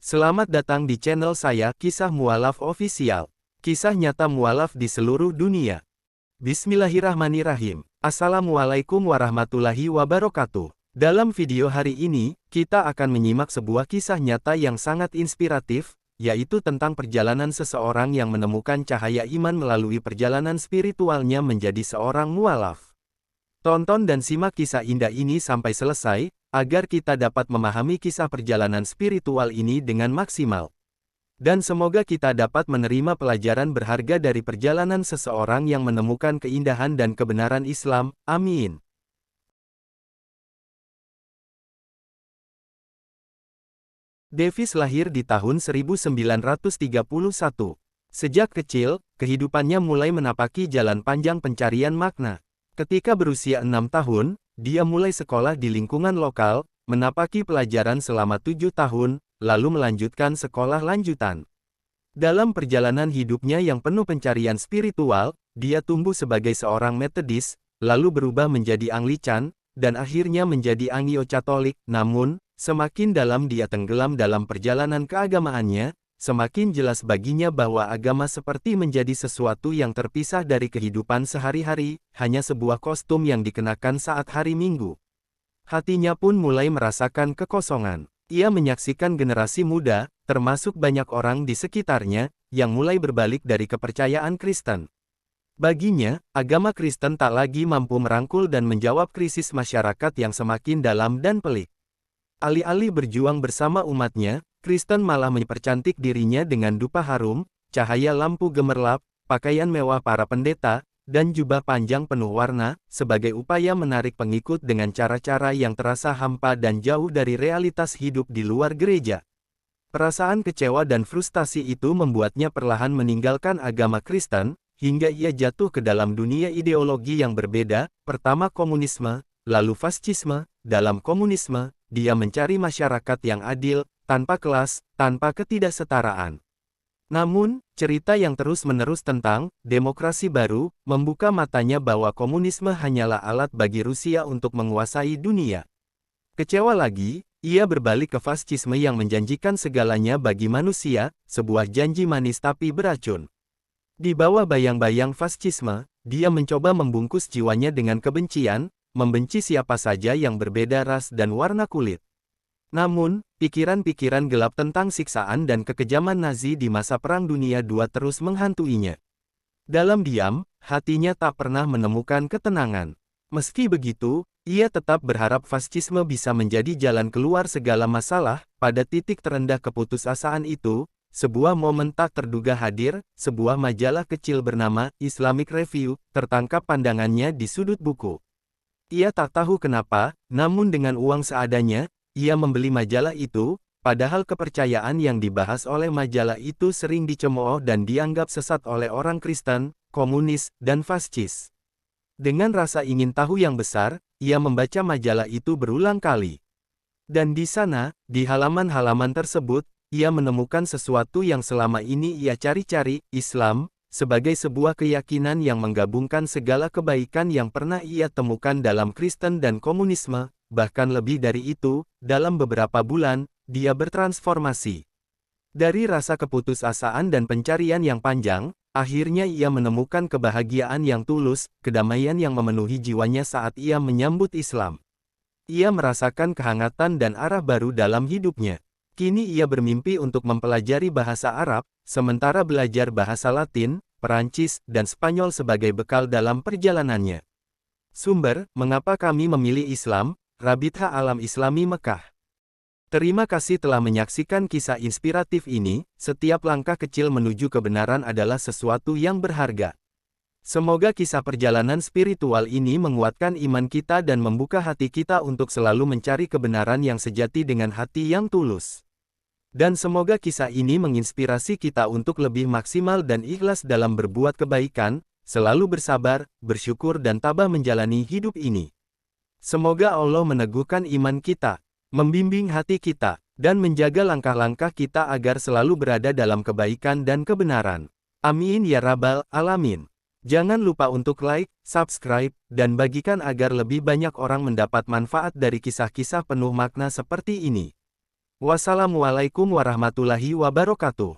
Selamat datang di channel saya, Kisah Mualaf Official. Kisah nyata mualaf di seluruh dunia. Bismillahirrahmanirrahim. Assalamualaikum warahmatullahi wabarakatuh. Dalam video hari ini, kita akan menyimak sebuah kisah nyata yang sangat inspiratif, yaitu tentang perjalanan seseorang yang menemukan cahaya iman melalui perjalanan spiritualnya menjadi seorang mualaf. Tonton dan simak kisah indah ini sampai selesai, agar kita dapat memahami kisah perjalanan spiritual ini dengan maksimal. Dan semoga kita dapat menerima pelajaran berharga dari perjalanan seseorang yang menemukan keindahan dan kebenaran Islam. Amin. Davis lahir di tahun 1931. Sejak kecil, kehidupannya mulai menapaki jalan panjang pencarian makna. Ketika berusia 6 tahun, dia mulai sekolah di lingkungan lokal, menapaki pelajaran selama 7 tahun, lalu melanjutkan sekolah lanjutan. Dalam perjalanan hidupnya yang penuh pencarian spiritual, dia tumbuh sebagai seorang Metodis, lalu berubah menjadi Anglican, dan akhirnya menjadi Angio-Katolik. Namun, semakin dalam dia tenggelam dalam perjalanan keagamaannya, semakin jelas baginya bahwa agama seperti menjadi sesuatu yang terpisah dari kehidupan sehari-hari, hanya sebuah kostum yang dikenakan saat hari Minggu. Hatinya pun mulai merasakan kekosongan. Ia menyaksikan generasi muda, termasuk banyak orang di sekitarnya, yang mulai berbalik dari kepercayaan Kristen. Baginya, agama Kristen tak lagi mampu merangkul dan menjawab krisis masyarakat yang semakin dalam dan pelik. Alih-alih berjuang bersama umatnya, Kristen malah mempercantik dirinya dengan dupa harum, cahaya lampu gemerlap, pakaian mewah para pendeta, dan jubah panjang penuh warna, sebagai upaya menarik pengikut dengan cara-cara yang terasa hampa dan jauh dari realitas hidup di luar gereja. Perasaan kecewa dan frustasi itu membuatnya perlahan meninggalkan agama Kristen, hingga ia jatuh ke dalam dunia ideologi yang berbeda, pertama komunisme, lalu faschisme. Dalam komunisme, dia mencari masyarakat yang adil, tanpa kelas, tanpa ketidaksetaraan. Namun, cerita yang terus-menerus tentang demokrasi baru membuka matanya bahwa komunisme hanyalah alat bagi Rusia untuk menguasai dunia. Kecewa lagi, ia berbalik ke faschisme yang menjanjikan segalanya bagi manusia, sebuah janji manis tapi beracun. Di bawah bayang-bayang faschisme, dia mencoba membungkus jiwanya dengan kebencian, membenci siapa saja yang berbeda ras dan warna kulit. Namun, pikiran-pikiran gelap tentang siksaan dan kekejaman Nazi di masa Perang Dunia II terus menghantuinya. Dalam diam, hatinya tak pernah menemukan ketenangan. Meski begitu, ia tetap berharap faschisme bisa menjadi jalan keluar segala masalah. Pada titik terendah keputusasaan itu, sebuah momen tak terduga hadir. Sebuah majalah kecil bernama Islamic Review tertangkap pandangannya di sudut buku. Ia tak tahu kenapa, namun dengan uang seadanya, ia membeli majalah itu, padahal kepercayaan yang dibahas oleh majalah itu sering dicemooh dan dianggap sesat oleh orang Kristen, komunis, dan faschis. Dengan rasa ingin tahu yang besar, ia membaca majalah itu berulang kali. Dan di sana, di halaman-halaman tersebut, ia menemukan sesuatu yang selama ini ia cari-cari, Islam, sebagai sebuah keyakinan yang menggabungkan segala kebaikan yang pernah ia temukan dalam Kristen dan komunisme. Bahkan lebih dari itu, dalam beberapa bulan, dia bertransformasi. Dari rasa keputusasaan dan pencarian yang panjang, akhirnya ia menemukan kebahagiaan yang tulus, kedamaian yang memenuhi jiwanya saat ia menyambut Islam. Ia merasakan kehangatan dan arah baru dalam hidupnya. Kini ia bermimpi untuk mempelajari bahasa Arab, sementara belajar bahasa Latin, Perancis, dan Spanyol sebagai bekal dalam perjalanannya. Sumber, mengapa kami memilih Islam? Rabitha Alam Islami Mekah. Terima kasih telah menyaksikan kisah inspiratif ini. Setiap langkah kecil menuju kebenaran adalah sesuatu yang berharga. Semoga kisah perjalanan spiritual ini menguatkan iman kita dan membuka hati kita untuk selalu mencari kebenaran yang sejati dengan hati yang tulus. Dan semoga kisah ini menginspirasi kita untuk lebih maksimal dan ikhlas dalam berbuat kebaikan, selalu bersabar, bersyukur dan tabah menjalani hidup ini. Semoga Allah meneguhkan iman kita, membimbing hati kita, dan menjaga langkah-langkah kita agar selalu berada dalam kebaikan dan kebenaran. Amin ya Rabbal Alamin. Jangan lupa untuk like, subscribe, dan bagikan agar lebih banyak orang mendapat manfaat dari kisah-kisah penuh makna seperti ini. Wassalamualaikum warahmatullahi wabarakatuh.